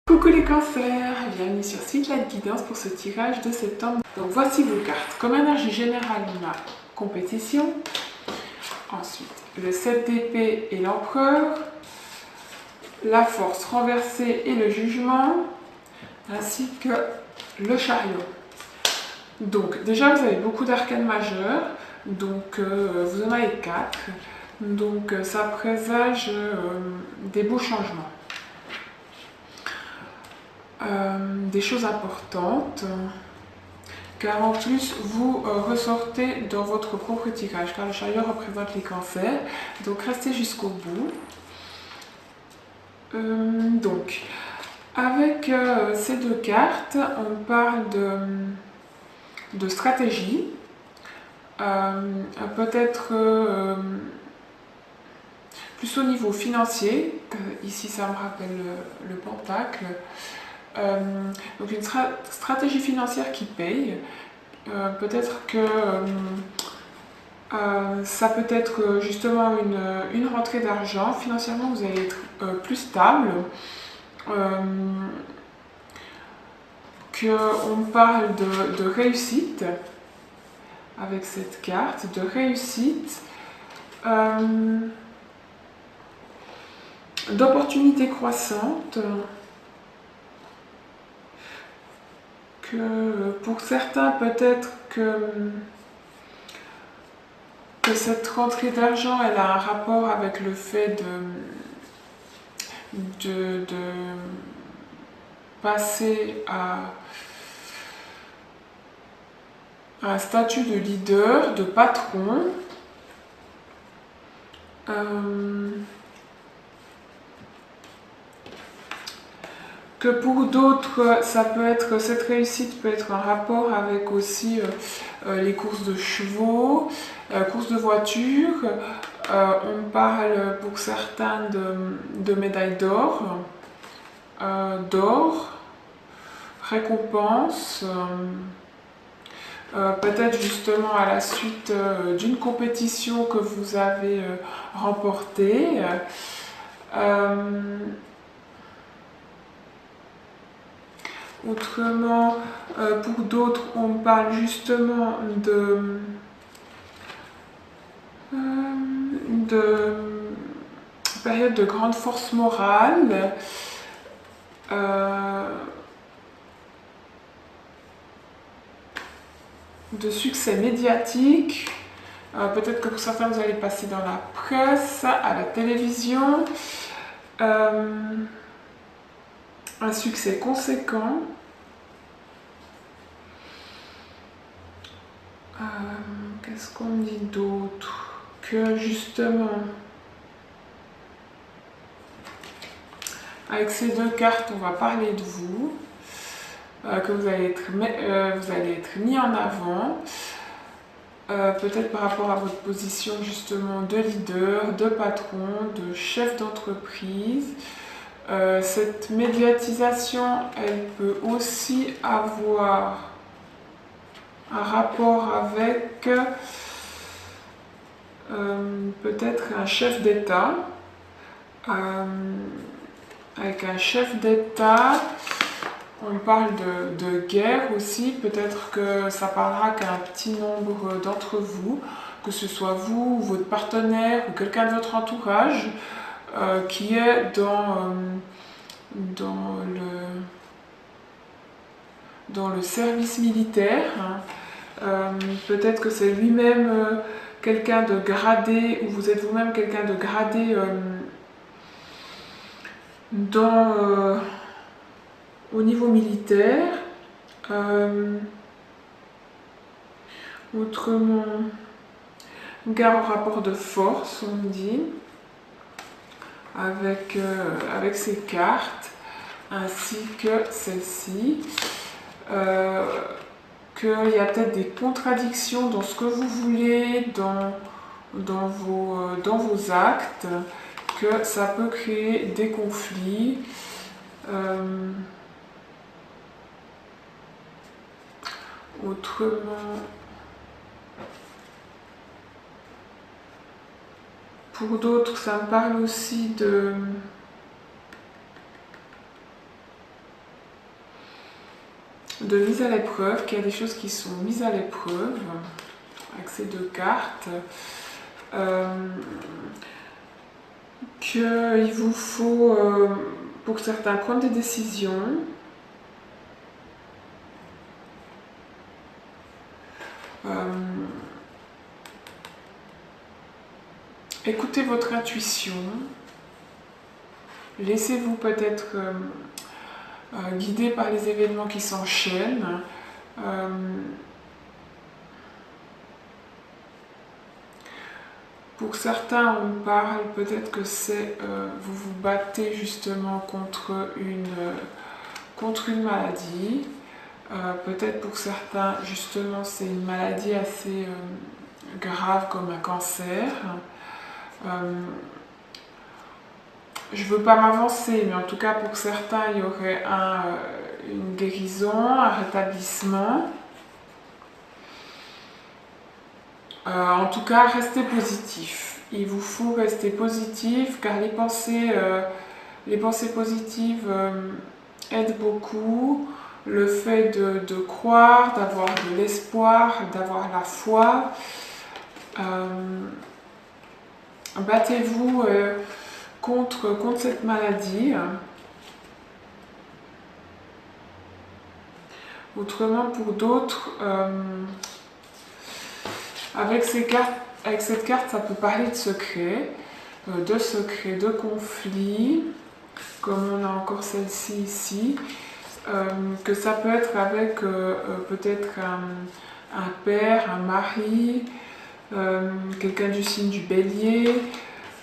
Coucou les cancers, bienvenue sur Sweetlight Guidance pour ce tirage de septembre. Donc voici vos cartes. Comme énergie générale, on a compétition. Ensuite, le 7 d'épée et l'empereur. La force renversée et le jugement. Ainsi que le chariot. Donc déjà vous avez beaucoup d'arcanes majeures. Donc vous en avez 4. Donc ça présage des beaux changements. Des choses importantes, car en plus vous ressortez dans votre propre tirage, car le chariot représente les cancers, donc restez jusqu'au bout. Donc avec ces deux cartes, on parle de stratégie, peut-être plus au niveau financier, ici ça me rappelle le pentacle. Donc une stratégie financière qui paye. Peut-être que ça peut être justement une rentrée d'argent. Financièrement, vous allez être plus stable. On parle de réussite avec cette carte, de réussite. D'opportunités croissantes. Que pour certains, peut-être que cette rentrée d'argent, elle a un rapport avec le fait de passer à un statut de leader, de patron. Que pour d'autres, cette réussite peut être un rapport avec aussi les courses de chevaux, courses de voitures. On parle pour certains de médailles d'or, récompenses, peut-être justement à la suite d'une compétition que vous avez remportée. Autrement, pour d'autres, on parle justement de période de grande force morale, de succès médiatique. Peut-être que pour certains, vous allez passer dans la presse, à la télévision. Un succès conséquent. Qu'est-ce qu'on dit d'autre? Que justement, avec ces deux cartes, on va parler de vous, que vous allez être mis en avant, peut-être par rapport à votre position justement de leader, de patron, de chef d'entreprise. Cette médiatisation, elle peut aussi avoir un rapport avec peut-être un chef d'État. Avec un chef d'État, on parle de guerre aussi. Peut-être que ça parlera qu'un petit nombre d'entre vous, que ce soit vous, ou votre partenaire, ou quelqu'un de votre entourage, qui est dans le service militaire. Peut-être que c'est lui-même quelqu'un de gradé, ou vous êtes vous-même quelqu'un de gradé au niveau militaire. Autrement, gare au rapport de force, on me dit, avec ces cartes, ainsi que celle-ci. Qu'il y a peut-être des contradictions dans ce que vous voulez, dans vos actes, que ça peut créer des conflits. Autrement, pour d'autres, ça me parle aussi de mise à l'épreuve, qu'il y a des choses qui sont mises à l'épreuve avec ces deux cartes. Qu'il vous faut, pour certains, prendre des décisions. Écoutez votre intuition. Laissez-vous peut-être guider par les événements qui s'enchaînent. Pour certains, on parle peut-être que c'est vous vous battez justement contre une maladie. Peut-être pour certains, justement, c'est une maladie assez grave comme un cancer. Je ne veux pas m'avancer, mais en tout cas pour certains, il y aurait une guérison, un rétablissement. En tout cas, restez positif. Il vous faut rester positif car les pensées positives aident beaucoup. Le fait de croire, d'avoir de l'espoir, d'avoir la foi. Battez-vous contre cette maladie. Autrement, pour d'autres, avec cette carte, ça peut parler de secrets, de conflits, comme on a encore celle-ci ici, que ça peut être avec peut-être un père, un mari, quelqu'un du signe du bélier,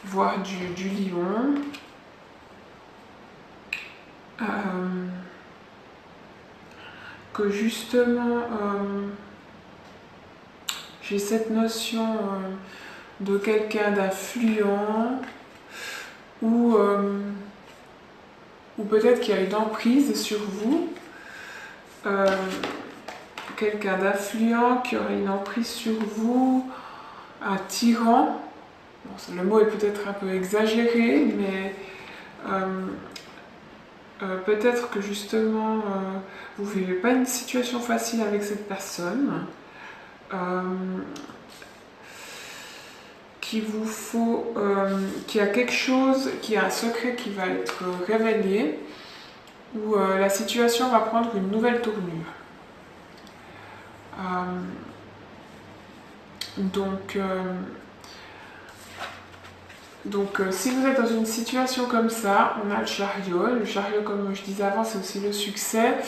voire du lion. Que justement j'ai cette notion de quelqu'un d'influent ou peut-être qu'il y a une emprise sur vous, quelqu'un d'influent qui aurait une emprise sur vous, un tyran. Bon, le mot est peut-être un peu exagéré, mais peut-être que justement vous ne vivez pas une situation facile avec cette personne, qu'il vous faut, qu'il y a quelque chose, qu'il y a un secret qui va être révélé, où la situation va prendre une nouvelle tournure. Donc, si vous êtes dans une situation comme ça, on a le chariot. Le chariot, comme je disais avant, c'est aussi le succès.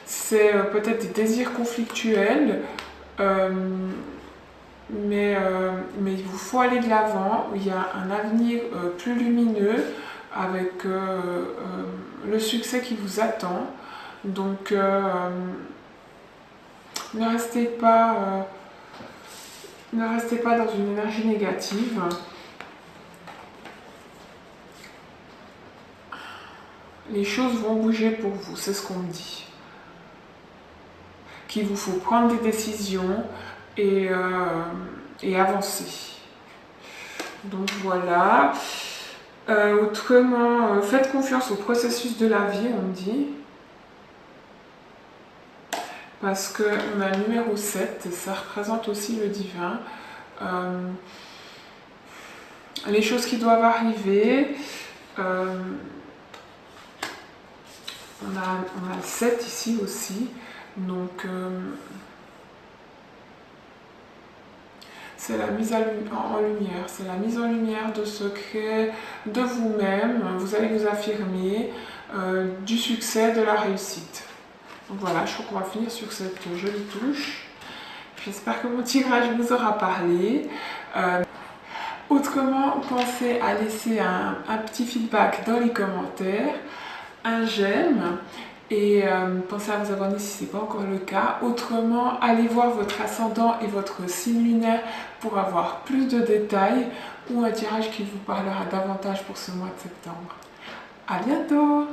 C'est peut-être des désirs conflictuels, mais il vous faut aller de l'avant. Il y a un avenir plus lumineux avec le succès qui vous attend. Donc, ne restez pas dans une énergie négative. Les choses vont bouger pour vous, c'est ce qu'on me dit. Qu'il vous faut prendre des décisions et avancer. Donc voilà. Autrement, faites confiance au processus de la vie, on me dit. Parce qu'on a le numéro 7, ça représente aussi le divin. Les choses qui doivent arriver. On a le 7 ici aussi, donc c'est la mise en lumière, c'est la mise en lumière de secrets de vous-même, vous allez vous affirmer, du succès, de la réussite. Donc voilà, je crois qu'on va finir sur cette jolie touche. J'espère que mon tirage vous aura parlé. Autrement, pensez à laisser un petit feedback dans les commentaires, un j'aime et pensez à vous abonner si ce n'est pas encore le cas. Autrement, allez voir votre ascendant et votre signe lunaire pour avoir plus de détails ou un tirage qui vous parlera davantage pour ce mois de septembre. À bientôt!